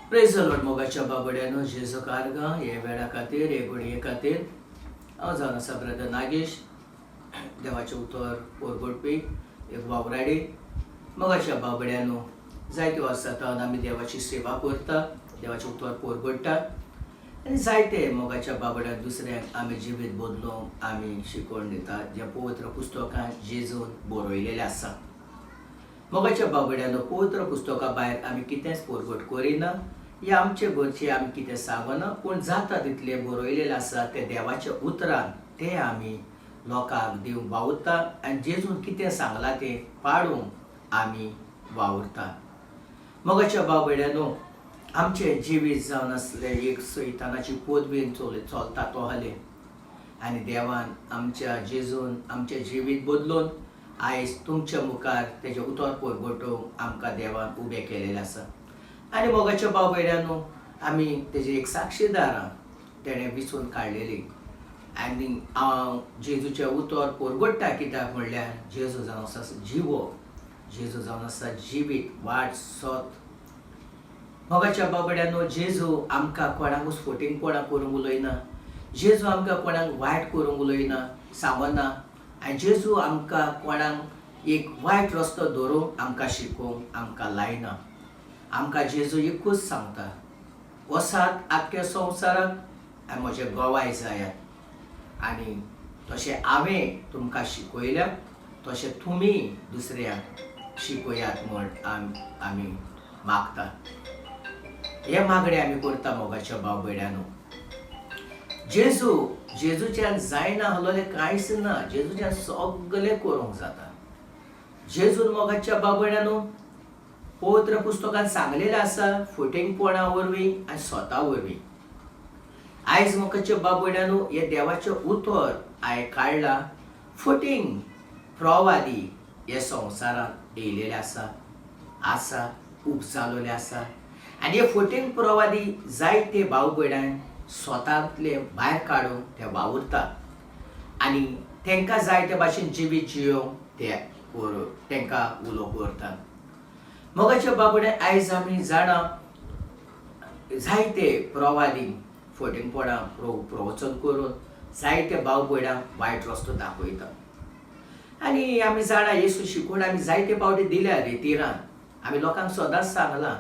Praise the Lord मोगाच्या बाबड्यानो जेजू कारगा हे वेळा खातीर हे घडये खातीर हांव जावन आसा ब्रदर नागेश देवाचे उतर पोरगोडपी एक वावराडी मोगाच्या बाबड्यानो जायत्यो वर्सांतान आमी देवाची सेवा करता देवाचे उतर पोरगोडटा आनी जायते मोगाच्या बाबड्याक दुसऱ्याक आमी जिवीत बदलूंक आमी शिकोवन दिता जे पवित्र पुस्तकां जेजून बरयलेलें आसा. मोगाच्या बाबड्यानो पवित्र पुस्तका भायर आमी कितेंच पोरगोट करिना या आमचे घरचे आमी कितें सांगना पूण जाता तितलें बरयलेलें आसा ते देवाच्या उतरान ते आमी लोकांक दिवंक वावुरता आनी जेजून कितें सांगलां तें पाळूंक आमी वावुरता. मोगाच्या बाबड्यानो आमचे जिवीत जावन आसले एक सैतानाची पदवीन चलता तो हाले आनी देवान आमच्या जेजून आमचें जिवीत बदलून आयज तुमच्या मुखार तेजे उतर पोरगोटोवंक आमकां देवान उबें केलेलें आसा. आनी मोगाच्या बाबड्यानो आमी तेजे एक साक्षीदार तेणें विचून काडलेली आनी हांव जेजूचें उतर पोरगोडटा कित्याक म्हणल्यार जेजू जावन आसा जिवो जेजू जावन आसा जिवीत वाट सोत. मोगाच्या बाबड्यानो जेजू आमकां कोणाकूच फटींगपणां करूंक उलयना जेजू आमकां कोणाक वायट करूंक उलयना सांगना आनी जेजू आमकां कोणाक एक वायट रस्तो धरूंक आमकां शिकोवंक आमकां लायना. आमकां जेजू एकूच सांगता वसात आख्ख्या संवसाराक आनी म्हजे गोवाय जायात आनी तशें हांवें तुमकां शिकयल्या तशें तुमी दुसऱ्याक शिकयात म्हण आमी मागता. हे मागणें आमी करता मोगाच्या बाबड्यानो. जेजूच्यान जायना आहलोलें कांयच ना जेजूच्यान सगळें करूंक जाता. जेजून मोगाच्या बाबड्यानो पवित्र पुस्तकान सांगलेलें आसा फटींगपणा वरवीं आनी स्वता वरवीं. आयज मोगाच्या बाबड्यानो हे देवाचें उतर हांवें काडलां फटींग प्रवादी हे संवसारांत येयलेले आसा उपजालोले आसा आनी हे फटींग प्रवादी जायते भाव भयणां स्वतांतले भायर काडून ते वावुरता आनी तांकां जाय ते भाशेन जिवीत जियोवंक तांकां उलो करता. मोगाच्या बाबड्या आयज आमी जाणा जायते प्रवादी फटींगपणां प्रवचन करून जायते भाव भयणांक वायट रस्तो दाखयता आनी आमी जाणा येसू शिकून आमी जायते पावटी दिल्या रितीरान आमी लोकांक सदांच सांगलां.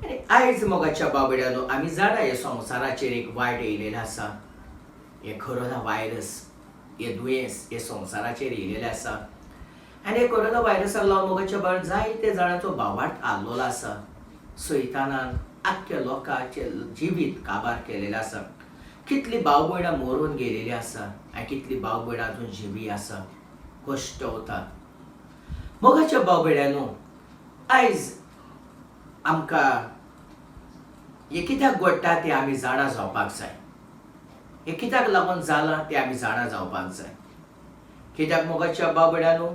आनी आयज मोगाच्या बाबड्यानो आमी जाणा हे संवसाराचेर एक वायट येयलेलें आसा हे कोरोना वायरस हे दुयेंस हे संवसाराचेर येयलेलें आसा आनी हे कोरोना वायरसाक लागून मोगाच्या बाबड्यान जायते जाणांचो भावार्थ हाल्लोलो आसा. सैतानान आख्ख्या लोकांचे जिवीत काबार केलेलें आसा. कितलीं भाव भयणां मरून गेलेलीं आसा आनी कितलीं भाव भयणां अजून जिवी आसा कश्ट वता. मोगाच्या बाबड्यानो आयज आमकां हे कित्याक घडटा तें आमी जाणा जावपाक जाय. हे कित्याक लागून जालां तें आमी जाणा जावपाक जाय. कित्याक मोगाच्या बाबड्यानो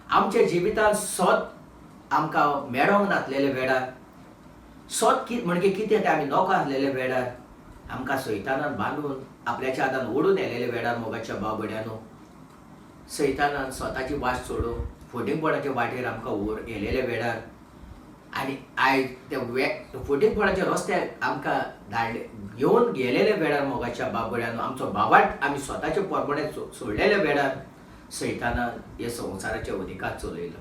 आमच्या जिवितांत सोत आमकां मेळोंक नासलेल्या वेळार सोत म्हणजे कितें तें आमी नोको आसलेल्या वेळार आमकां सैतानान बांदून आपल्याच्या हातान ओडून येलेल्या वेळार मोगाच्या बाबड्यानो सैतानान स्वताची वाट सोडून फटींगपणाच्या वाटेर आमकां येलेल्या वेळार आनी आयज त्या फटींगपणाच्या रस्त्याक आमकां घेवन गेलेल्या वेळार मोगाच्या बाबड्यानो आमचो भावार्थ आमी स्वताचे पोरपणे सोडलेल्या वेळार सैतानान हे संवसाराच्या उदिकाक चलयलो.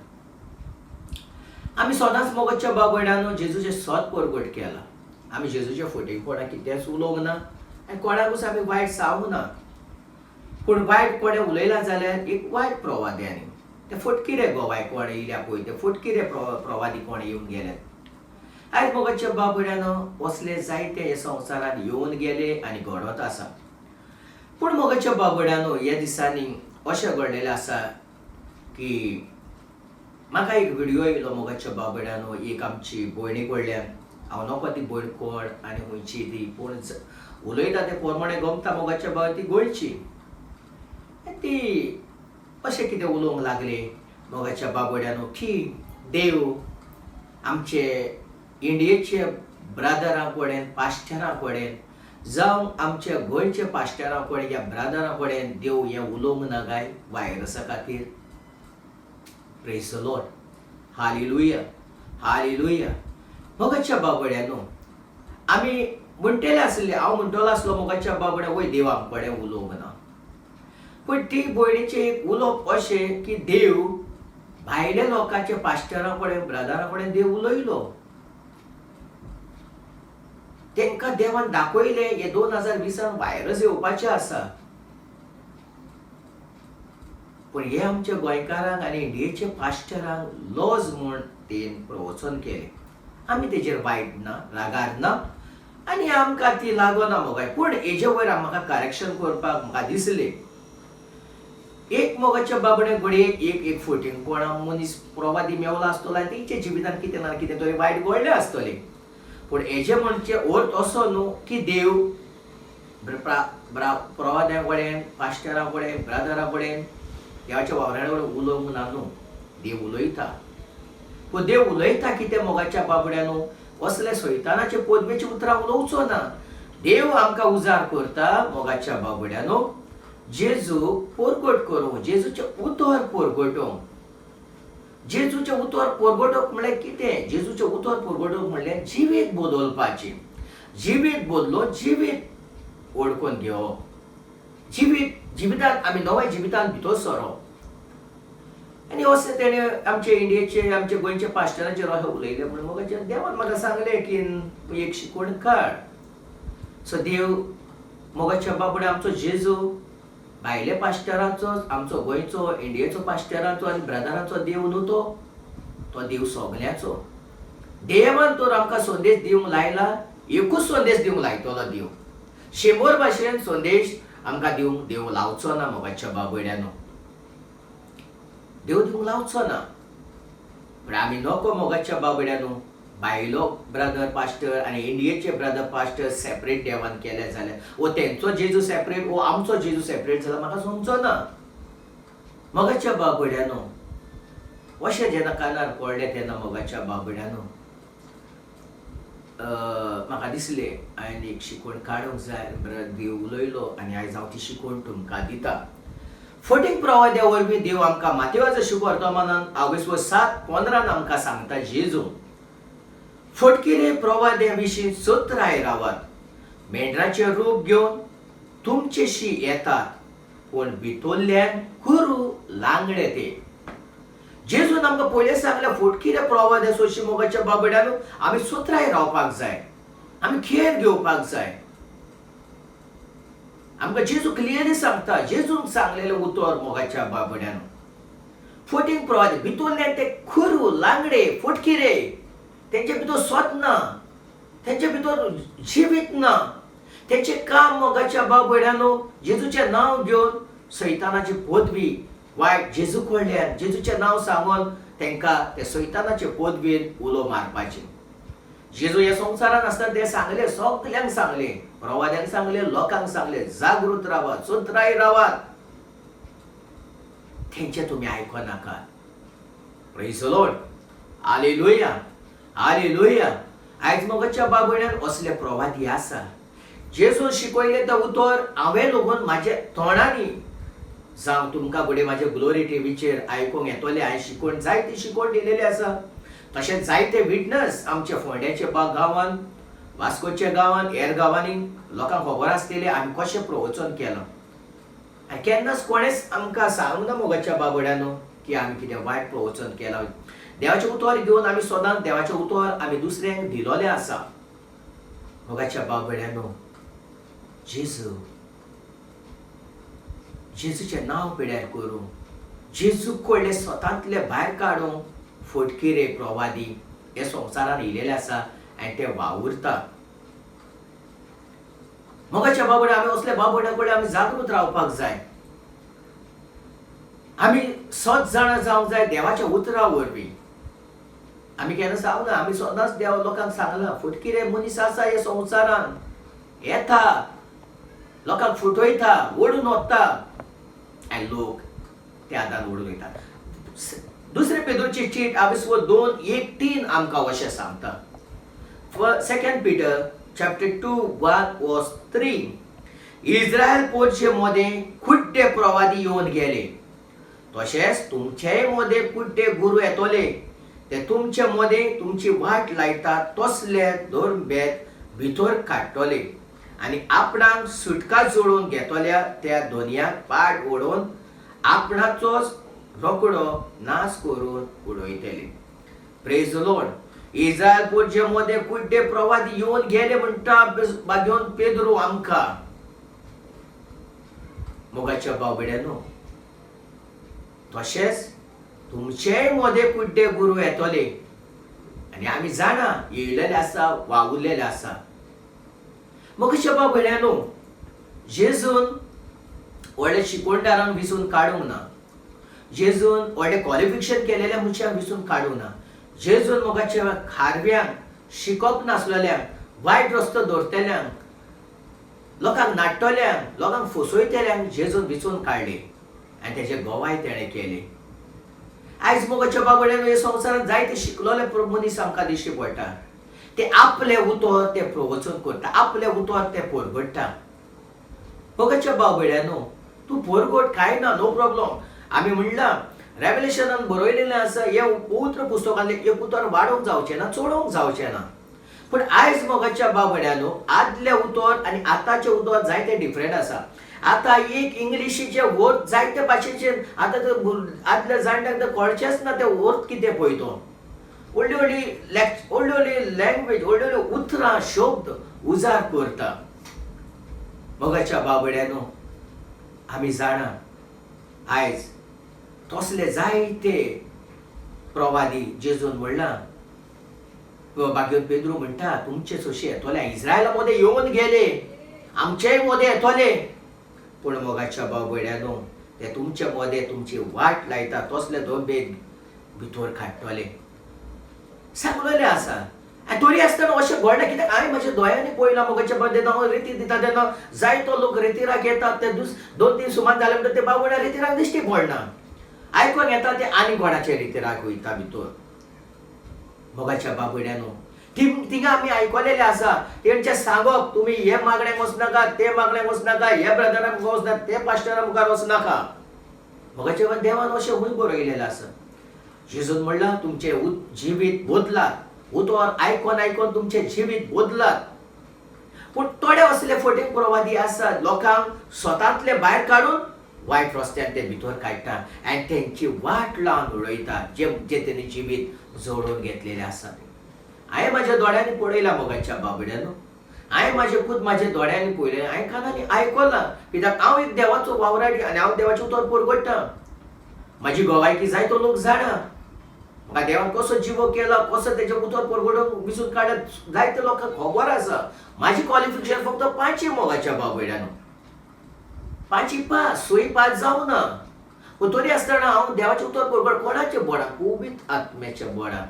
आमी सदांच मोगाच्या बाबड्यानो जेजूचे सोत पोरगोट केला. आमी जेजूचे फटींगपणां कितेंच उलोवंक ना आनी कोणाकूच आमी वायट सांगूंक ना पूण वायट कोणें उलयलां जाल्यार एक वायट प्रवाद्यांनी ते फटकी रे गोवाय कोण येयल्या पळय ते फटकी रे प्रवादी कोण येवन गेल्यात. आयज मोगाच्या बाबड्यानो असले जायते हे संवसारान येवन गेले आनी घडत आसा. पूण मोगाच्या बाबड्यानो ह्या दिसांनी अशें घडलेलें आसा की म्हाका एक व्हिडिओ येयलो मोगाच्या बाबड्यानो एक आमची भयणी कडल्यान हांव नोको ती भयण कोण आनी खंयची ती पूण उलयता ते पोरमणे गमता मोगाच्या बाबा ती गोंयची ती अशें कितें उलोवंक लागले मोगाच्या बाबड्यानो की देव आमचे इंडियेचे ब्रादरां कडेन पास्टरां कडेन जावं आमच्या गोंयच्या पास्टरां कडेन या ब्रादरां कडेन देव हें उलोवंक ना काय वायरसा खातीर. Praise the Lord hallelujah hallelujah. मोगाच्या बाबड्यानो आमी म्हणटेले आसले, हांव म्हणटलो आसलो मोगाच्या बाबड्या वय देव आमकडे उलोव म्हणून. पण ती भयणीचें एक उलोवप अशें की देव भायल्या लोकांचे पास्टरा कडेन ब्रदरा कडेन देव उलयलो. तांकां देवान दाखयलें हे 2020 व्हायरस येवपाचें आसा. पण हे आमच्या गोंयकारांक आनी इंडियेचे पास्टरांक लॉज म्हूण तेन प्रवचन केलें. आमी तेजेर वायट ना, रागार ना आनी आमकां ती लागना मोगाय. पूण हेजे वयर म्हाका करेक्शन करपाक म्हाका दिसलें, एक मोगाच्या बाबडे घडयेक एक फटींगपणा मनीस प्रवादी मेवलो आसतलो आनी तेंच्या जिवितांत कितें ना कितें तरी वायट घडलें आसतलें. पूण हेजे म्हणचे अर्थ असो न्हू की देव प्रवाद्या कडेन, पास्टरा कडेन, ब्रदरा कडेन, देवाच्या वावराड्या कडेन उलोवंक ना न्हू. देव उलयता. पूण देव उलयता कितें मोगाच्या बाबड्यानो, असले सैतानाचे पदवेची उतरां उलोवचो ना. देव आमकां उजार करता मोगाच्या बाबड्यानो, जेजू परगट करूं, जेजूचे उतर परगटोवंक. जेजूचे उतर परगटोवप म्हणल्यार कितें? जेजूचे उतर परगटोवप म्हणल्यार जिवीत बदलपाचें. जिवीत बदलून जिवीत ओळखून घेवप. जिवितांत आमी नव्या जिवितांत भितर सरप. आनी अशें तेणे आमचे इंडियेचे, आमचे गोंयचे पास्टरांचेर अशें उलयलें. म्हणून मोगाच्या देवान म्हाका सांगलें की एक शिकवण काड. सो देव मोगाच्या बाबड्या आमचो जेजू भायल्या पास्टरांचो, आमचो गोंयचो, इंडियेचो पास्टरांचो आनी ब्रदरांचो देव न्हू तो देव सगल्याचो. देवान तर आमकां संदेश दिवंक लायला, एकूच संदेश दिवंक लायतलो देव. 100 भाशेन संदेश आमकां दिवंक देव लावचो ना मोगाच्या बाबड्यानो. देव दिवंक लावचो ना. पण आमी नको मोगाच्या बाबड्यानो भायलो ब्रदर पास्टर आनी इंडियेचे ब्रदर पास्टर सेपरेट देवान केले जाल्यार वो तेंचो जेजू सेपरेट वो आमचो जेजू सेपरेट जाल्यार म्हाका समजो ना. मोगाच्या बाबड्यानो अशें जेन्ना कानार पडलें तेन्ना मोगाच्या बाबड्यानो म्हाका दिसलें हांवें एक शिकवण काडूंक जाय. देव उलयलो आनी आयज हांव ती शिकवण तुमकां दिता. फटींग प्रवाद्या वरवीं देव आमकां मातेवाचो शुभवर्तमानान 7:15 आमकां सांगता जेजू फटकिरे प्रवाद्या विशीं सत्राय रावात. मेंढराचें रूप घेवन तुमचेशी येतात, पूण भितरल्यान खुरू लांगडे ते. जेजून आमकां पयलें सांगलें फटकिरे प्रवाद्या सोशी मोगाच्या बाबड्यानो आमी सत्राय रावपाक जाय, आमी खेर घेवपाक जाय. आमकां जेजू क्लियरली सांगता. जेजून सांगलेलें उतर मोगाच्या बाबड्यानो फटींग प्रवाद्या भितरल्यान ते खुरू लांगडे फटकिरे, तेंचे भितर स्वत ना, तेंचे भितर जिवीत ना. तेंचे काम मोगाच्या बाबड्यानो जेजूचें नांव घेवन सैतानाची पदवी वायट जेजू कडल्यान जेजूचें नांव सांगून तांकां ते सैतानाचे पदवेन उलो मारपाचें. जेजू ह्या संवसारांत आसतना ते सांगलें, सगल्यांक सांगलें, प्रवाद्यांक सांगलें, लोकांक सांगलें, जागृत रावात, सत्राय रावात. तेंचे तुमी आयकनाकात. Praise the Lord. Hallelujah, hallelujah. आयज मोगाच्या बाबड्यान असले प्रवादी आसा. जेजून शिकयलें तें उतर हांवें लोगून म्हाज्या तोंडांनी जावं तुमकां फुडें म्हाज्या ग्लोरी टीव्हीचेर आयकूंक येतलें. हांवें शिकवण जायती शिकवण दिलेली आसा. तशेंच जायते विटनस आमच्या फोंड्याच्या गांवांत, वास्कोच्या गांवांत, हेर गांवांनी लोकांक खबर आसतलें आमी कशें प्रवचन केलां. आनी केन्नाच कोणेच आमकां सांगूंक ना मोगाच्या बाबड्यानो की आमी कितें वायट प्रवचन केलां. देवाचें उतर घेवन आमी सदांच देवाचें उतर आमी दुसऱ्यांक दिलोलें आसा. मोगाच्या बाबड्यानो जेजूचें नांव पिड्यार करूं, जेजू कडले स्वतांतले भायर काडूंक फटकिरे प्रवादी हे संवसारान येयलेले आसा आनी ते वावुरता. मोगाच्या बाबड्या आमी असल्या बाबड्या कडेन आमी जागृत रावपाक जाय. आमी सत जाणां जावंक जाय देवाच्या उतरा वरवीं. आमी केन्ना सांगना, आमी सदांच देव लोकांक सांगलां फटकिरे मनीस आसा हे संवसारान, येता लोकांक फटयता, ओडून वता आनी लोक त्या आदार ओडून वयता. दुसरे पेद्रूची चीट 2:1-3 आमकां अशें सांगता. 2 Peter chapter 2:1-3 इस्रायल पोरचे मदें कुड्डे प्रवादी येवन गेले, तशेंच तुमचेय मदें कुड्डे गुरू येतले. ते तुमचे मदें तुमची वाट लायतात तसले धर्मभेद भितर काडटले आनी आपणाक सुटका जोडून घेतल्या त्या दोनयाक पाड ओडून आपणाचोच रोकडो नाश करून उडयतले. Praise the Lord. इस्रायल पुरचे मध्ये कुड्डे प्रवादी येवन गेले म्हणटा घेवन पेद्रू आमकां. मोगाच्या बावड्यानो, तशेंच तुमचेय मध्ये कुड्डे गुरू येतले आनी आमी जाणा येयलेले आसा वा उरलेले आसा. मोगाच्या बावड्यानो, जेजून व्हडले शिकोणदारांक विसून काडूंक ना. जेजून व्हडले क्वॉलिफिकेशन केलेल्या मनशांक विसून काडूंक ना. जेजून मोगाच्या खारव्यांक, शिकप नासलेल्यांक, वायट रस्तो दवरतल्यांक, लोकांक नाडटल्यांक, लोकांक फसयतल्यांक जेजून विचून काडले आनी तेजे गोवाय तेणें केले. आयज मोगाच्या बाबड्यान हे संवसारांत जायते शिकलोले मनीस आमकां दिश्टी पडटा. ते आपले उतर ते प्रवचन करता, आपले उतर ते परगडटा. मोगाच्या बाबड्यानो, तूं परगड कांय ना, नो प्रॉब्लम. आमी म्हणलां रेव्हलेशनान बरयलेलें आसा, हे पवित्र पुस्तकांतलें एक उतर वाडोवंक जावचें ना, चोडोवंक जावचें ना. पण आयज मोगाच्या बाबड्यानो, आदले उतर आनी आतांचें उतर जायते डिफरंट आसा. आतां एक इंग्लिशीचे वर्ड जायते भाशेचे, आतां आदल्या जाणट्यांक तर कळचेंच ना ते वर्ड कितें पळय तो. व्हडली व्हडली लँग्वेज, व्हडली व्हडली उतरां, शब्द उजार करता. मोगाच्या बाबड्यानो, आमी जाणा आयज तसले जायते प्रवादी जेजून म्हणलां, बागेन पेद्रू म्हणटा तुमचे सोशे येतले, इस्रायला मध्ये येवन गेले, आमचेय मध्ये येतले. पूण मोगाच्या बावड्यानो, ते तुमचे मध्ये तुमची वाट लायता तसले दोबे भितर काडटले सांगलेले आसा. आनी तरी आसतना अशें घडना, कित्याक हांवें म्हाज्या दोळ्यांनी पळयलां. मोगाच्या बर्थडेक हांव रेती दिता तेन्ना जायतो लोक रेतीराक येतात. ते 2-3 सुमार जाले म्हणटा ते बावड्या रेतीराक दिश्टी पडना. आयकोंक येता ते आनी कोणाचे रितीराक वयता भितर. मोगाच्या बाबड्यानो, थिंगा आमी आयकलेले आसा तेंचे सांगप, तुमी हे मागण्यांक वचनाका, ते मागण्यांक वचनाका, हे ब्रदराक वचनाका, ते पास्टरा मुखार वचनाका. मोगाच्या देवान अशें हूंय बरयलेलें आसा. जेजून म्हणलां तुमचे जिवीत बदलात, उतर आयकोन आयकोन तुमचे जिवीत बदलात. पूण थोडे असले फटींग प्रवादी आसा, लोकांक स्वतांतले भायर काडून वायट रस्त्यान ते भितर काडटा आनी तेंची वाट लावन उडयता जे तेणी जिवीत जोडून घेतलेले आसा. हांवें म्हाज्या दोळ्यांनी पळयलां मोगाच्या बाबड्यानो. हांवें म्हाज्या दोळ्यांनी पळयलें, हांवें कानांनी आयकलां. कित्याक हांव एक देवाचो वावराडी आनी हांव देवाचें उतर परगडटा. म्हाजी गोवायकी जायतो लोक जाणा. म्हाका देवान कसो जिवो केला, कसो तेजे उतर परगडून विसून काडत जायते लोकांक खबर आसा. म्हाजी क्वॉलिफिकेशन फक्त 5 मोगाच्या बाबड्यानो. 5 पास, 6 पास जावना. पूण तरी आसतना हांव देवाचें उतर परगड कोणाच्या बोडान, पवित्र आत्म्याच्या बोडान.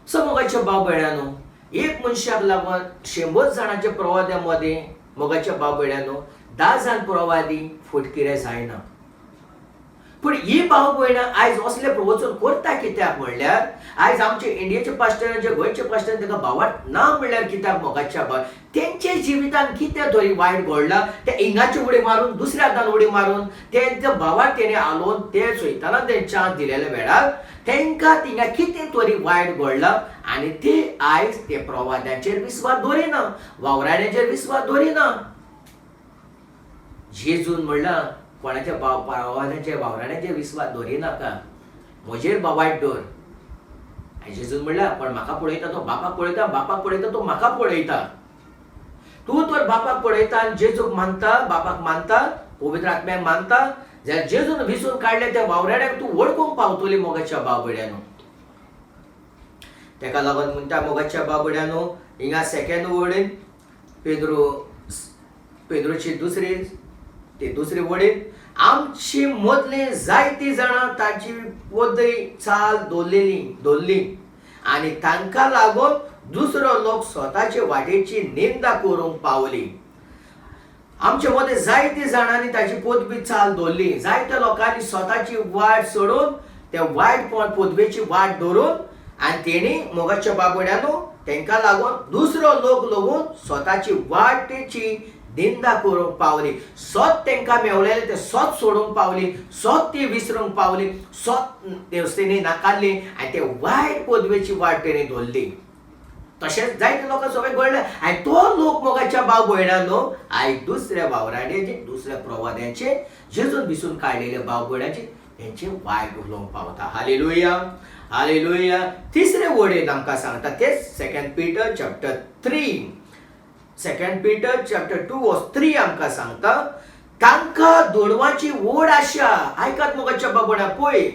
सो मोगाच्या बाबड्यानो, एक मनशाक लागून 100 जाणांच्या प्रवाद्या मध्ये मोगाच्या बाबड्यानो 10 जाण प्रवादी फुटकिरे जायना. पूण ही भाव भयणां आयज असले प्रवचन करता कित्याक म्हणल्यार आयज आमचे इंडियेचे पास्टर, जे गोंयचे पास्टर, ताका भावार्थ ना म्हणल्यार कित्याक मोगाच्या बाब तेंचे जिवितान कितें तरी वायट घडलां. ते हिंगाची उडी मारून दुसऱ्या हातान उडी मारून तेंच्या भावाक तेणे आलोवन ते सैतानान तें चान्स दिलेल्या वेळार तेंकां थिंगा कितें तरी वायट घडलां आनी ती आयज ते प्रवाद्यांचेर विस्वास दवरिना, वावराड्यांचेर विस्वास दवरिना. जेजून म्हणलां कोणाच्या प्रवाद्यांचेर वावराड्यांचेर विस्वास दवरिनाका, म्हजेर वायट दवर. आनी जेजून म्हणल्यार पण म्हाका पळयता तो बापाक पळयता, बापाक पळयता तो म्हाका पळयता. तूं तर बापाक पळयता आनी जेजूक मानता, बापाक मानता, पवित्र आत्म्याक मानता, जाल्यार जेजून विसून काडले त्या वावराड्याक तूं वळखूंक पावतली मोगाच्या बाबड्यानो. तेका लागून म्हणटा मोगाच्या बाबड्यानो, हिंगा सेकंड वडीन पेद्रोची दुसरी वडीन आमची मदली जायती जाणां ताची वदळी चाल दवरली आनी तांकां लागून दुसरो लोक स्वताचे वाटेची निंदा करूंक पावली. आमचे मदें जायती जाणांनी ताची पदवी चाल दवरली. जायत्या लोकांनी स्वताची वाट सोडून त्या वायट पदवेची वाट धरून आनी तेणी मोगाच्या बाबड्यानो तांकां लागून दुसरो लोक लागून स्वताची वाटेची निंदा करूंक पावली. सोत तांकां मेवलेले ते सोत सोडूंक पावली, सोत ती विसरूंक पावली, सोत तेणी नाकारली आनी ते वायट पदवेची वाट तेणी धरली. तशेंच जायते लोकां सगळें घडलें आनी तो लोक मोगाच्या भाव भयणांनो आयज दुसऱ्या वावराड्याचे दुसऱ्या प्रवाद्यांचे जेजून भिसून काडलेले भाव भयणाचे तेंचे वायट उलोवंक पावता. Hallelujah hallelujah. तिसरे वडेन आमकां सांगता तेच 2 Peter chapter 3 2 Peter chapter 2 verse 3 आमकां सांगता तांकां दोडवाची ओड आशा. आयकात मोगाच्या बाबडा पळय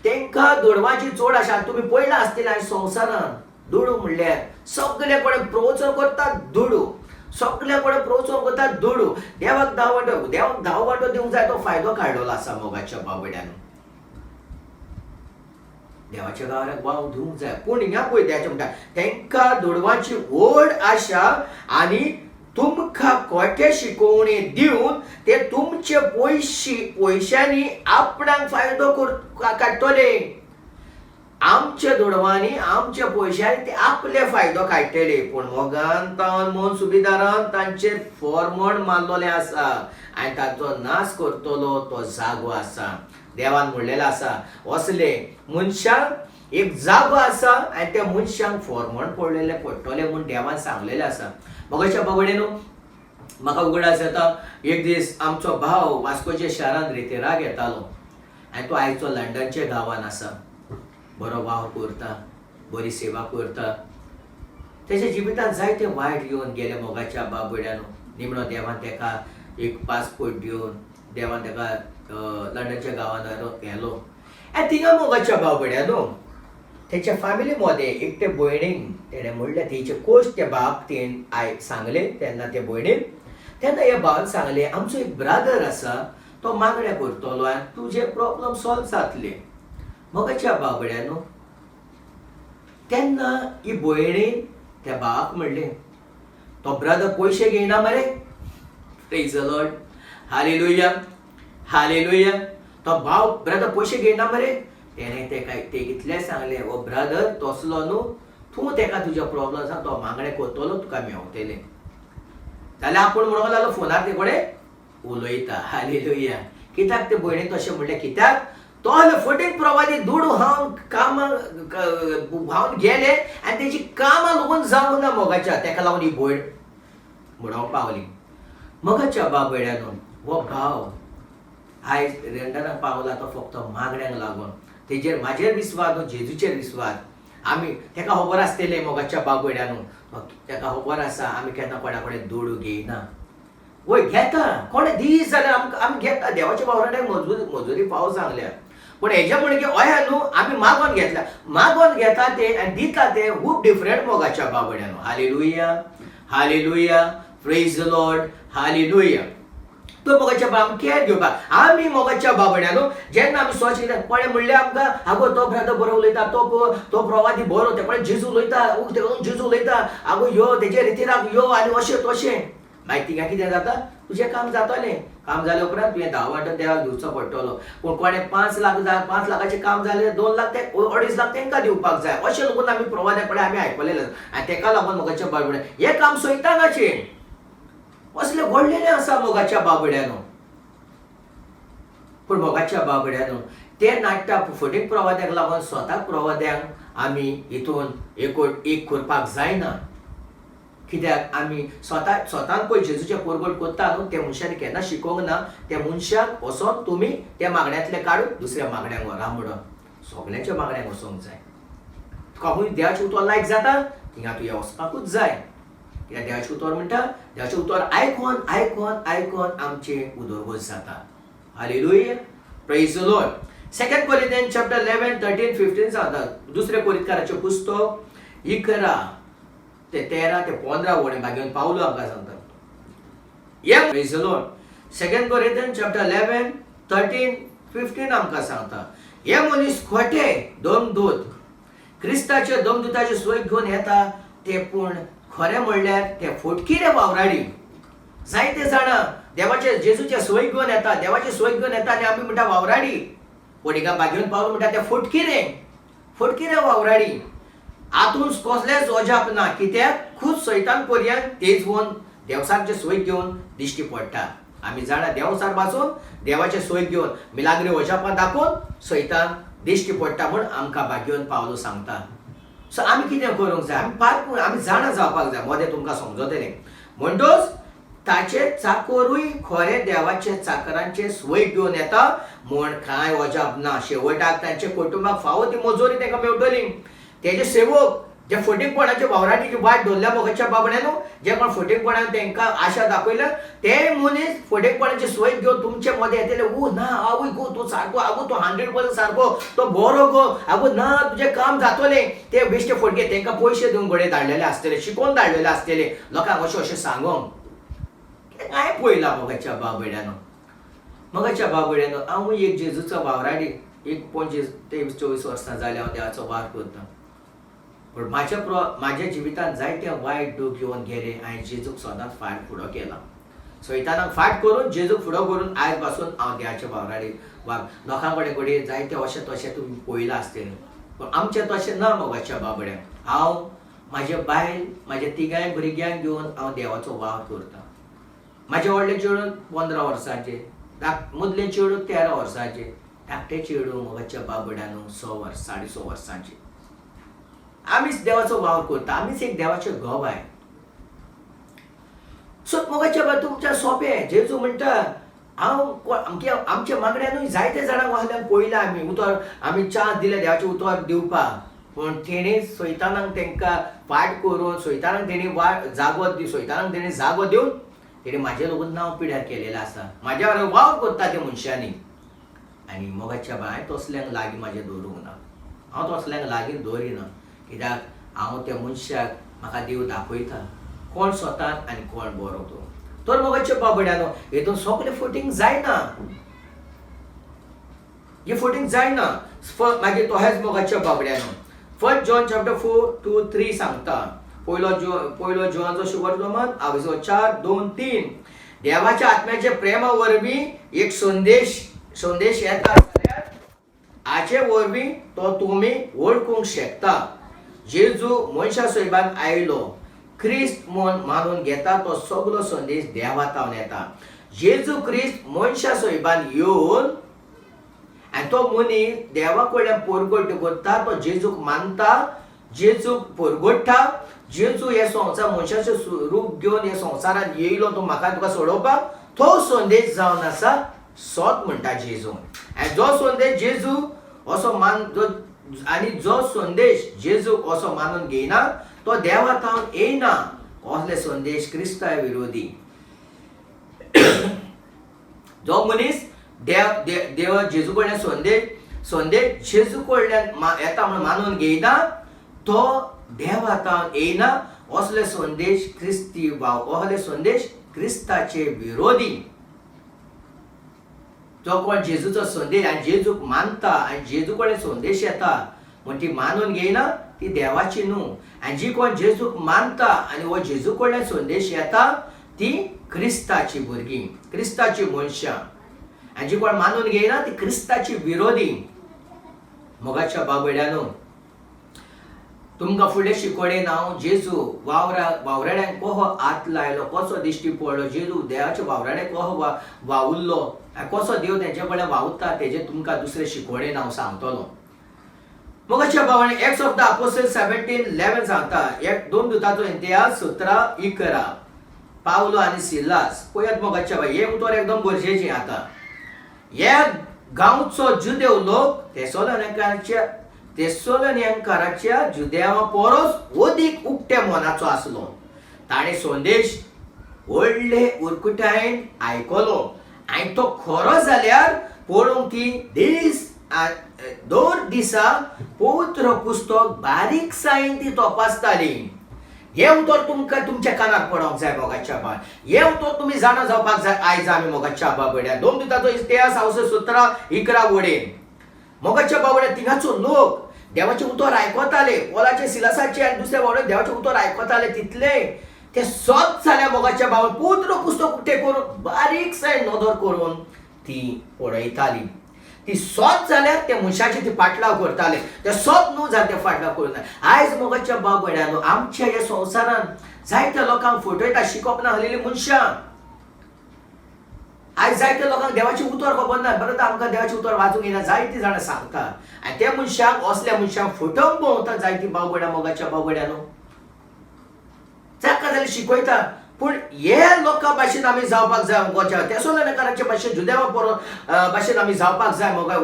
तांकां दोडवाची चोड आशा. तुमी पळयलां आसतलें आयज संवसारांत दुडू म्हणल्यार सगळे कडेन प्रवचन करतात दुडू. सगळे कडेन प्रवचन करतात दुडू. देवाक धाव वांटो दिवंक जाय तो फायदो काडलेलो आसा मोगाच्या बाबड्यान. देवाच्या गावाक वाव दिवंक जाय पूण हिंगा पळय देवाचें म्हणटा तांकां दोडवाची ओड आशा आनी तुमकां खोटे शिकोवणी दिवन ते तुमचे पयशांनी आपणाक फायदो काडटले. आमच्या दोडवांनी आमच्या पयशांनी ते आपले फायदो काडटले. पूण मोगान तावन मोहन सुबेदारान तांचेर फॉर्मण मारलेलें आसा आनी ताचो नाश करतलो तो जागो आसा. देवान म्हणलेलो आसा असले मनशाक एक जागो आसा आनी त्या मनशांक फॉर्मण पडटले म्हूण देवान सांगलेलें आसा. मोगाच्या बाबडेनो म्हाका उगडास येता एक दीस आमचो भाव वास्कोच्या शारांत रितीराक येतालो आनी तो आयचो लंडनच्या गांवान आसा. बरो वाव करता बरी सेवा करता. तेच्या जिवितांत जायते वायट येवन गेले मोगाच्या बाबड्यानो. निमणो देवान तेका एक पासपोर्ट दिवन देवान तेका लंडनच्या गांवान गेलो आनी थिंगा मोगाच्या बाबड्यानो तेच्या फॅमिली मध्ये एकटे भयणीक तेणें म्हणलें तेचे कोश त्या भावाक तेणें सांगले. तेन्ना ते भयणीक तेन्ना ह्या भावान सांगलें आमचो एक ब्रादर आसा तो मागण्या करतलो आनी तुजे प्रॉब्लम सॉल्व जातले. मोगाच्या बाबड्यानो तेन्ना ही भयणीन त्या भावाक म्हणलें तो ब्रदर पयशे घेयना मरे. Praise the Lord. Hallelujah hallelujah. तो भाव ब्रदर पयशे घेयना मरे. तेणें ते इतलें सांगलें ओ ब्रदर तसलो न्हू तूं तेका तुज्या प्रॉब्लम सांग तो मागणें करतलो तुका मेवतलें. जाल्यार आपूण म्हणूंक लागलो फोनार ते कडेन उलयता. हालेलुया. कित्याक ते भयणीन तशें म्हणलें कित्याक तो फटीक प्रवादी दुडू हांव कामाक भावन गेले आनी तेजी कामां लागून जावंक ना मोगाच्या तेका लागून ही भयण म्हणूंक पावली. मोगाच्या बाबड्यानो हो भाव आयज लंडनाक पावला तो फक्त मागण्यांक लागून. तेजेर म्हाजेर विस्वास न्हू जेजूचेर विस्वास. आमी तेका खबर आसतलें मोगाच्या बाबड्यानो तेका खबर आसा आमी केन्ना कोणा कडेन दुडू घेयना. वय घेता कोणे दीस जाल्यार आमी घेता. देवाच्या वावरांत मजुरी फाव सांगल्या पूण हेजे म्हणजे अया न्हू आमी मागोन घेतला. मागोन घेता ते आनी दिता ते खूब डिफरंट मोगाच्या बाबड्यानो. Hallelujah hallelujah. Praise the Lord. Hallelujah. तो मोगाच्या आमी केअर घेवपाक आमी मोगाच्या बाबड्यानो जेन्ना आमी सोच कितें कोणें म्हणलें आमकां आगो तो ब्रदर बरो उलयता तो प्रवादी बरो ते कोणें जेजू उलयता जेजू उलयता आगो यो तेजे रितीराक यो आनी अशें तशें. मागीर थिंगा कितें जाता तुजें काम जातलें. काम जाले उपरांत तुवें 10 वांटो देवाक दिवचो पडटलो. पूण कोणें 5 लाखाचें काम जालें 2 लाख 2.5 लाख तांकां दिवपाक जाय. अशें लागून आमी प्रवाद्या कडेन आमी आयकलेलें आनी तेका लागून मोगाच्या बाबड्यान हें काम सैतानाचें असले घडलेलें आसा मोगाच्या बाबड्यानो. पूण मोगाच्या बाबड्यानो ते नाट्टा फटीक प्रवाद्याक लागून स्वताक प्रवाद्यांक आमी हितून एक करपाक जायना. कित्याक आमी स्वतान पळय जेजूचे परगट करता न्हू त्या मनशांनी केन्ना शिकोवंक ना. त्या मनशाक वचोन तुमी त्या मागण्यांतले काडून दुसऱ्या मागण्यांक व्हरा म्हणून सगळ्यांच्या मागण्यांक वचोंक जाय. तुका खूंय देवाचें उतर लायक जाता थिंगा तुवें वचपाकूच जाय. कित्याक देवाचें उतर म्हणटा देवाचें उतर आयकोन आयकोन आयकोन आमचें उदरगत जाता. Hallelujah. Praise the Lord. 2 Corinthians chapter 11, 13, 15 सांगता. दुसरे कोरिंथकाराचें पुस्तक 11 ते 13 ते 15 वडे भागेन पावलो आमकां सांगता. Praise the Lord. 2 Corinthians chapter 11, 13, 15 आमकां सांगता हे मनीस खोटे दमदूत क्रिस्ताचे दमदूताचे सोय घेवन येता ते पूण खरें म्हणल्यार ते फटकिरे वावराडी. जायते जाणां देवाचे जेजूचे सोय घेवन येता देवाची सोय घेवन येता आनी आमी म्हणटा वावराडी. पूण हिंगा भागेन पावलो म्हणटा ते फटकिरे वावराडी. आतून कसलेच अजाप ना कित्याक खूब सैतान पर्यंत तेच होवन देवसारचे सोय घेवन दिश्टी पडटा. आमी जाणा देवसार पासून देवाचे सोय घेवन मिलाग्री अजापां दाखोवन सैतान दिश्टी पडटा म्हूण आमकां भाग्योन पावलो सांगता. सो आमी कितें करूंक जाय, आमी पारकून आमी जाणा जावपाक जाय. मोदें तुमकां समजतलें म्हणटोच ताचे चाकोरूय खरे देवाचे चाकरांचे सोय घेवन येता म्हूण कांय अजाप ना. शेवटाक तांचे कुटुंबाक फावो ती मजुरी तांकां मेळटली. तेजे सेवक जे फटीकपणाचे वावरांनी जी वाट धरल्या मोगाच्या बाबड्यानो, जे कोण फटीकपणान तांकां आशा दाखयल्या, ते मनीस फटीकपणाची सोय घेवन तुमचे मदें येतले. ओ ना आवय गो तूं सारको, आगो तूं 100% सारको, तो बरो गो, आगो ना तुजें काम जातलें. ते बेश्टे फटके तांकां पयशे दिवन घडये धाडलेले आसतले, शिकोवन धाडलेले आसतले लोकांक अशें अशें सांगोंक. काय पळयलां मोगाच्या बाबड्यानो. मोगाच्या बाबड्यानो, हांव एक जेजूचो वावराडी एक 25-24 वर्सां जाली हांव देवाचो वावर करतां. पण म्हाज्या जिवितांत जायते वायट दूख येवन गेले. हांवें जेजूक सदांच फाट फुडो केला. सैतानाक फाट करून जेजूक फुडो करून आयज पासून हांव देवाच्या वावराडी लोकां कडेन घडये जायते अशें तशें तुमी पळयलां आसतलें. पण आमचें तशें ना मोगाच्या बाबड्यान. हांव म्हाजे बायल म्हाज्या तिगांय भुरग्यांक घेवन हांव देवाचो वावर करतां. म्हाजें व्हडलें चेडूं 15 वर्सांचें, मदलें चेडूं 13 वर्सांचें, धाकटें चेडूं मोगाच्या बाबड्यानो 6-6.5 वर्सांचें. आमीच देवाचो वावर करता. आमीच एक देवाचे घोव आहे. सो मोगाच्या बाबा तुमच्या सोंपें. जेजू म्हणटा हांव आमच्या मागण्यांनूय जायते जाणांक वाहल्यांक पळयलां आमी उतर, आमी चान्स दिले देवाचें उतर दिवपाक. पूण तेणी सैतानाक तांकां फाट करून सैतानाक तेणी जागो दिवन तेणी म्हाजे लोगून नांव पिड्यार केलेलें आसा. म्हाज्या वांगडा वावर करता त्या मनशांनी. आनी मोगाच्या बाबा हांवें तसल्यांक लागीं म्हाजें दवरूंक ना. हांव तसल्यांक लागीं दवरिना. कित्याक हांव त्या मनशाक म्हाका देव दाखयता कोण स्वतान आनी कोण बरो तो. तर मोगाच्या बाबड्यानो, हेतून सगळें फटींग जायना. ही फटींग जायना. मागीर तोहेच मोगाच्या बाबड्यानो 1 जॉन chapter 4:2-3 सांगता. पयलो जोनाचो शुभवर्तमान 4:2-3. देवाच्या आत्म्याचे प्रेमा वरवीं एक संदेश येता जाल्यार हाचे वरवीं तो तुमी वळखूंक शकता. जेजू मनशा सोयबान आयलो, क्रिस्त म्हूण मानून घेता तो सगळो संदेश देवातावन येता. जेजू क्रिस्त मनशा सोयबान येवन आनी तो मनीस देवा कडल्यान परगट करता. तो जेजूक मानता, जेजूक परगट्टा. जेजू हे संवसार मनशाचें रूप घेवन हे संवसारांत येयलो तो म्हाका तुका सोडोवपाक. तो संदेश जावन आसा सोत म्हणटा जेजू. आनी जो संदेश जेजू असो आनी जो संदेश जेजू असो मानून घेयना तो देवातावन येयना. असले संदेश क्रिस्ताय विरोधी. जो मनीस देव जेजू कडल्यान संदेश जेजू कडल्यान येता म्हणून मानून घेयना तो देवातावन येयना. असले संदेश असले संदेश क्रिस्ताचे विरोधी. जो कोण जेजूचो संदेश आनी जेजूक मानता आनी जेजू कडेन संदेश येता म्हण ती मानून घेयना ती देवाची न्हू. आनी जी कोण जेजूक मानता आनी हो जेजू कडल्यान संदेश येता ती क्रिस्ताची भुरगीं, क्रिस्ताची मनशां. आनी जी कोण मानून घेयना ती क्रिस्ताची विरोधी. मोगाच्या बाबड्यानो, तुमकां फुडें शिकवणेन हांव जेजू वावराड्यांक कसो हात लायलो, कसो दिश्टी पडलो, जेजू देवाच्या वावराड्यांक कसो वावुरलो, कसो देव तेंचे कडेन वावुरता तेजे तुमकां दुसरे शिकवणेन हांव सांगतलो. मोगाच्या बाबड्यान एक्ट्स ऑफ द अपोस्टल्स 17:11 सांगता. 2 दुतांचो इतिहास 17:11. पावलो आनी सिलास पळयात मोगाच्या बाय, हे उतर एकदम गरजेचें. आतां ह्या गांवचो जुदेव लोक तेसलोनिकांच्या जुदेवा परस अदीक उक्त्या मनाचो आसलो. ताणें संदेश व्हडले उरकुटायेन आयकलो आनी तो खरो जाल्यार पळोवंक ती दर दिसा पवित्र पुस्तक बारीकसायेन ती तपासताली. हे उतर तुमकां तुमच्या कानार पडोवंक जाय मोगाच्या बाय. हे उतर तुमी जाणा जावपाक जाय आयज आमी मोगाच्या बाबड्या. 2 दुतांचो इतिहास 17:11 वडेन. मोगाच्या बाबड्या तिंगाचो लोक देवाचे उतर आयकताले. पोलाचे सिलासाचे आनी दुसऱ्या बाबड्या देवाचे उतर आयकताले. तितले ते सोत जाल्या मोगाच्या बाबा पवित्र पुस्तक उक्ते करून बारीकसायेन नदर करून ती पळयताली. ती सोत जाल्यार त्या मनशाची ती फाटलाव करताले. ते सोत न्हू जाल्यार ते फाटलाव करूं. आयज मोगाच्या बाबड्यानो आमच्या ह्या संवसारांत जायत्या लोकांक फटयता शिकोवप ना हलेली मनशां. आयज जायत्या लोकांक देवाची उतर खबर ना, परत आमकां देवाची उतर वाचूंक येना, जायतीं जाणां सांगता. आनी त्या मनशाक असल्या मनशाक फटोवंक भोंवता जायतीं बावगड्यां मोगाच्या बावगड्यानो. जाका जाल्यार शिकयता. पूण हे लोकां भाशेन आमी जावपाक जाय. गोंयच्या तेसोलनाकारांच्या भाशेन जुदेवा भाशेन आमी जावपाक जाय. मोगा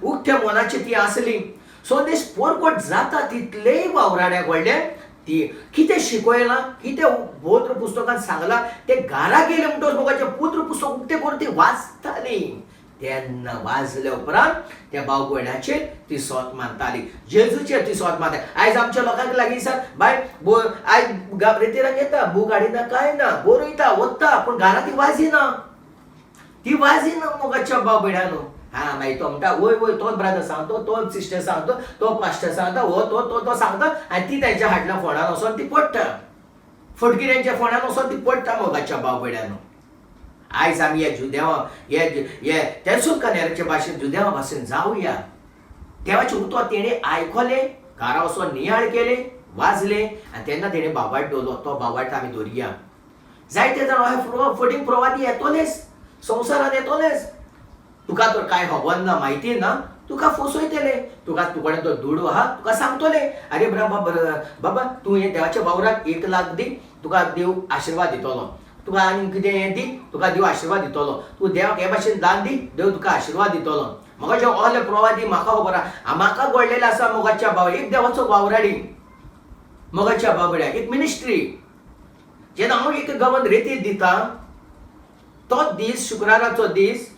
उक्त्या मनाची ती आसली. संदेश पोरकोट जाता तितलेय वावराड्याक व्हडले ती कितें शिकयलां, कितें पवित्र पुस्तकांत सांगलां ते घरा गेले म्हणटच मोगाचें पवित्र पुस्तक उक्तें करून ती वाचतालीं. तेन्ना वाचल्या उपरांत त्या बावगड्याचेर ती सोत मारताली, जेजूचेर ती सोत मारताली. आयज आमच्या लोकांक लागीं सर बाय आयज रेतीराक येता, बूक हाडिना काय ना, बरयता वता, पूण घरा ती वाजिना. ती वाजिना मोगाच्या बावगड्यानो. हा मागीर तो म्हणटा वय वय तोच ब्रदर सांगतो, तो सिस्टर सांगतो, तो पास्टर सांगता, हो तो तो तो सांगता. आनी ती तेंच्या हाटल्या फोंडान वचोन ती पडटा, फटगिऱ्यांच्या फोंडान वचोन ती पडटा मोगाच्या बावगड्यानो. आयज आमी हे जुदेवा हे तेसून कन्याराच्या भाशेन जुदेवा भाशेन जावया. देवाचे उतर तेणे आयकले, घरा वचोन नियाळ केले, वाजले, आनी तेन्ना तेणे बावाट दवरलो. तो बावाट आमी दवरया. जायते जाण हे फटींग प्रवादी येतोलेच, संवसारान येतोलेच. तुका तर काय खबर ना, म्हायती ना, तुका फसयतले. तुका तुकडे तो दुडू आहा, तुका सांगतले अरे बाबा तूं हे देवाच्या वावराक 1 लाख दी, तुका देव आशिर्वाद दितलो. तुका आनी कितें हें दी, तुका देव आशिर्वाद दितलो. तूं देवाक हे भाशेन दान दी, देव तुका आशिर्वाद दितलो. मोगाचे असले प्रवादी म्हाका खबर आहा. म्हाका घडलेले आसा मोगाच्या बाव एक देवाचो वावराडी मोगाच्या बावड्याक एक मिनिस्ट्री. जेन्ना हांव एक गांवांत रेतीर दिता, तोच दीस शुक्राराचो दीस,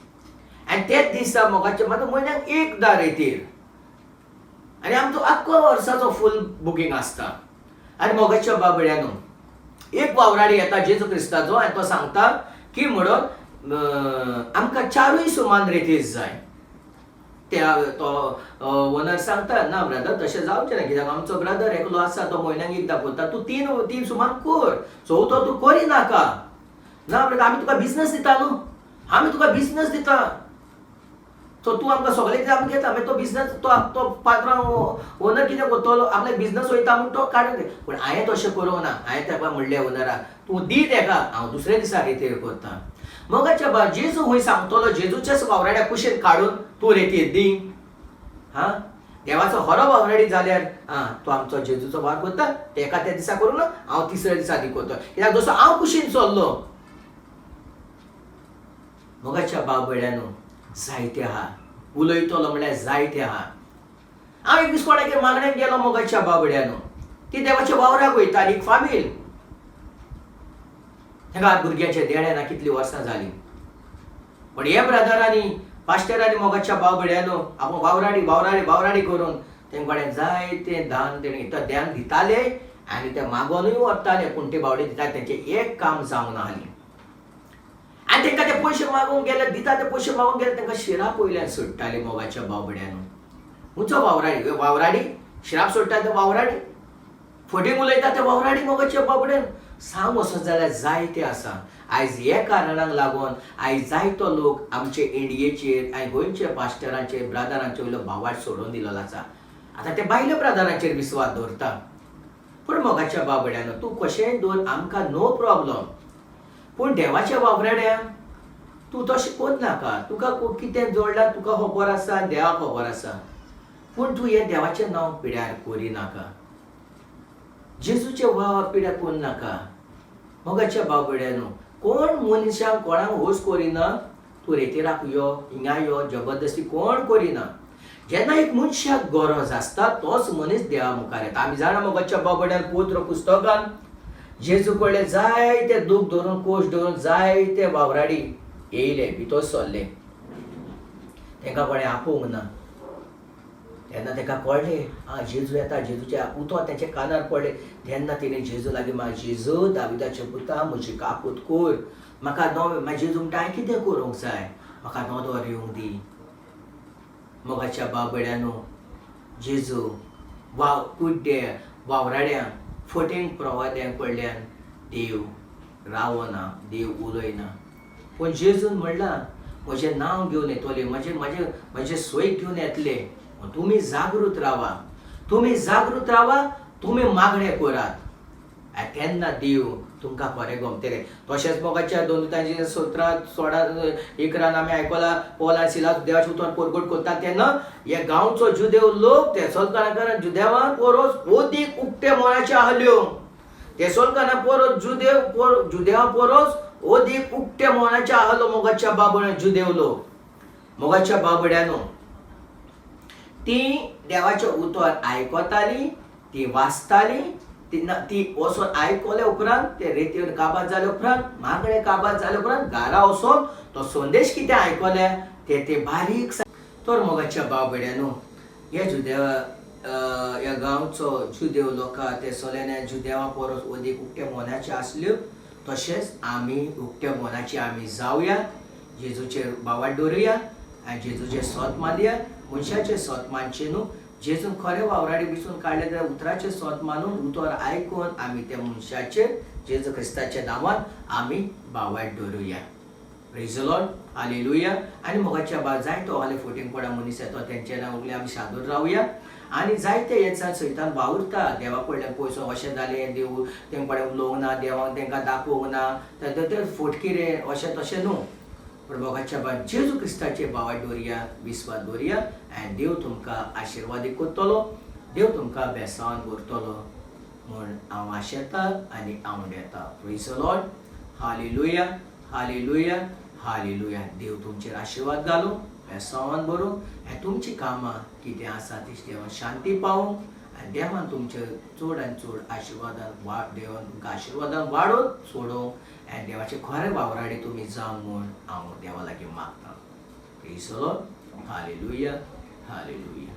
आनी तेच दिसा मोगाच्या मात म्हयन्याक एकदां रेतीर. आनी आमचो आख्खो वर्साचो फूल बुकींग आसता. आनी मोगाच्या बावड्यानो एक वावराडी येता जेजू क्रिस्ताचो, आनी तो सांगता की म्हणून आमकां 4 सुमान रेतीर जाय. तो ओनर सांगता ना ब्रदर तशें जावचें ना, कित्याक आमचो ब्रदर एकलो आसा, तो म्हयन्याक एकदां करता. तूं 3 सुमान कर, चवथो तूं करिनाका. ना ब्रदर आमी तुका बिजनस दिता न्हू, आमी तुका बिजनस दिता. सो तूं आमकां सगळें कितें आमी घेता. मागीर तो बिजनस तो पात्रांव ओनर कितें करतलो, आपल्याक बिजनस वयता म्हूण तो काडून दे. पूण हांवें तशें करूंक ना. हांवें ताका म्हणलें ओनराक तूं दी ताका, हांव दुसऱ्या दिसा रेतीर करता. मोगाच्या जेजू खंय सांगतलो, जेजूच्याच वावराड्या कुशीन काडून तूं रेतीर दी. हा देवाचो खरो वावराडी जाल्यार तो आमचो जेजूचो वार करता. तेका त्या दिसा करूं ना, हांव तिसऱ्या दिसा दी करता. कित्याक जसो हांव कुशीन चल्लो. मोगाच्या बावगड्यानो जायते आहा, उलयतलो म्हणल्यार जायते आहा. हांव एक दीस कोणागेर मागण्याक गेलो मोगाच्या बावगड्यानो. ती देवाच्या वावराक वयता, एक फामील. ताका भुरग्याच्या देड्याना कितलीं वर्सां जालीं. पण हे ब्रदरांनी पास्टरांनी मोगाच्या बावगड्यानो आपूण वावराडी करून तेंकडे जायते दान तेणी ध्यान दिताले आनी ते मागोनूय वताले. पूण ते बावडे दितात तेंचें एक काम जावंक ना हालीं. आनी तांकां ते पयशे मागूंक गेले, दिता ते पयशे मागूंक गेले, तांकां शिराप वयल्यान सोडटाले मोगाच्या बावगड्यानो. हुंचो वावराडी शिराप सोडटा ते वावराडी, फटींग उलयता ते वावराडी मोगाच्या बावगड्यान. सांग वचत जाल्यार जायते आसा. आयज हे कारणाक लागून आयज जायतो लोक आमचे इंडियेचेर आनी गोंयच्या पास्टरांचेर ब्रदरांचेर वयलो भावाट सोडून दिलेलो आसा. आतां ते भायल्या ब्रदरांचेर विस्वास दवरता. पूण मोगाच्या बावगड्यानो तूं कशेंय दवर, आमकां नो प्रॉब्लम. पूण देवाच्या वावराड्या तूं तशें करनाका. तुका कितें जोडलां तुका खबर आसा, देवाक खबर आसा. पूण तूं हें देवाचें नांव पिड्यार करिनाका, जेजूचें वावर पिड्यार करनाका. मोगाच्या बावगड्यानो कोण मनशांक कोणाक होस करिना. तूं रेतीराक यो, हिंगा यो, जबरदस्ती कोण करिना. जेन्ना एक मनशाक गरज आसता तोच मनीस देवा मुखार येता. आमी जाणा मोगाच्या बावगड्यान पवित्र पुस्तकान जेजू कडले जायते दूख धरून कोश धरून जायते वावराडी येयले, भितर सरले. तांकां कोणें आपोवंक ना. तेन्ना ताका कळ्ळें जेजू येता, जेजूचे उतर तेंच्या कानार पडले. तेन्ना तिणें जेजू लागीं जेजू दाविदाचे पुता म्हजी काकूट कोर. म्हाका जेजू म्हणटा हांवें कितें करूंक जाय, म्हाका नोदोर येवंक दी. मोगाच्या बावगड्यानो जेजू कुड्डे वावराड्यांक फटींग प्रवाद्यांक कडल्यान देव रावना, देव उलयना. पूण जेजून म्हणलां म्हजें नांव घेवन येतले, म्हजे सोय घेवन येतले. तुमी जागृत रावा, तुमी मागणें करात. तेन्ना देव तुमकां खरें गमतलें. तशेंच मोगाच्या 2 दुतांची 17:16 आमी आयकलां पौल आनी सिलास देवाच्या उतरान परगट करता तेन्ना हे गांवचो जुदेव लोक थेसलोनिकेकार जुदेवां परस अदीक उक्ते मनाचे आहल्यो. थेसलोनिकेकार परस जुदेवां परस अदीक उक्ते मनाचे आहलो मोगाच्या बाबड्यान जुदेव लोक. मोगाच्या बाबड्यानो ती देवाचें उतर आयकताली, ती वाचताली, ती वचून आयकले उपरांत ते रेतीर काबार जाले उपरांत मागणे काबार जाले उपरांत घरा वचून तो संदेश कितें आयकले ते बारीक तर मोगाच्या बाबड्यानो हे जुदेव ह्या गांवचो जुदेव लोकां ते सोलेने जुदेवां परस अदीक उक्ते मनाचे आसल्यो. तशेंच आमी उक्ते मनाची आमी जावया, जेजूचेर बावाड दवरुया आनी जेजूचेर सोत मानया. मनशाचे सोत मानचे न्हू, जेजून खरें वावराडी भिसून काडले त्या उतराचे सोत मानून उतर आयकून आमी त्या मनशाचेर जेजू क्रिस्ताच्या नांवान आमी बावाड दवरुया. Praise the Lord, hallelujah. आनी मोगाच्या बा जायतो हाले फोटिंगपडा मनीस येतो तेंचे नांव आमी सादूर रावया. आनी जायते येचान सैतान वावुरता देवा कडल्यान पयसो अशें जालें, देव तेंकडे उलोवंक ना, देवाक तेंकां दाखोवंक ना, ते फोटकी रे अशें तशें न्हू. पण मोगाच्या बा जेजू क्रिस्ताचेर बावाड दवरुया, विस्वास दवरुया आनी देव तुमकां आशिर्वादीत करतलो, देव तुमकां बेसांवन व्हरतलो म्हूण हांव आशेतां आनी हांव येता. Praise the Lord, hallelujah, hallelujah, hallelujah. देव तुमचेर आशिर्वाद घालूं, बेसांवान भरूं आनी तुमचीं कामां कितें आसा ती देवान शांती पावूं आनी देवान तुमचे चड आनी चड आशिर्वादान देवान तुमकां आशिर्वादान वाडोवन सोडूं आनी देवाचे खरें वावराडी तुमी जावं म्हूण हांव देवा लागीं मागतां. Praise the Lord, hallelujah, hallelujah.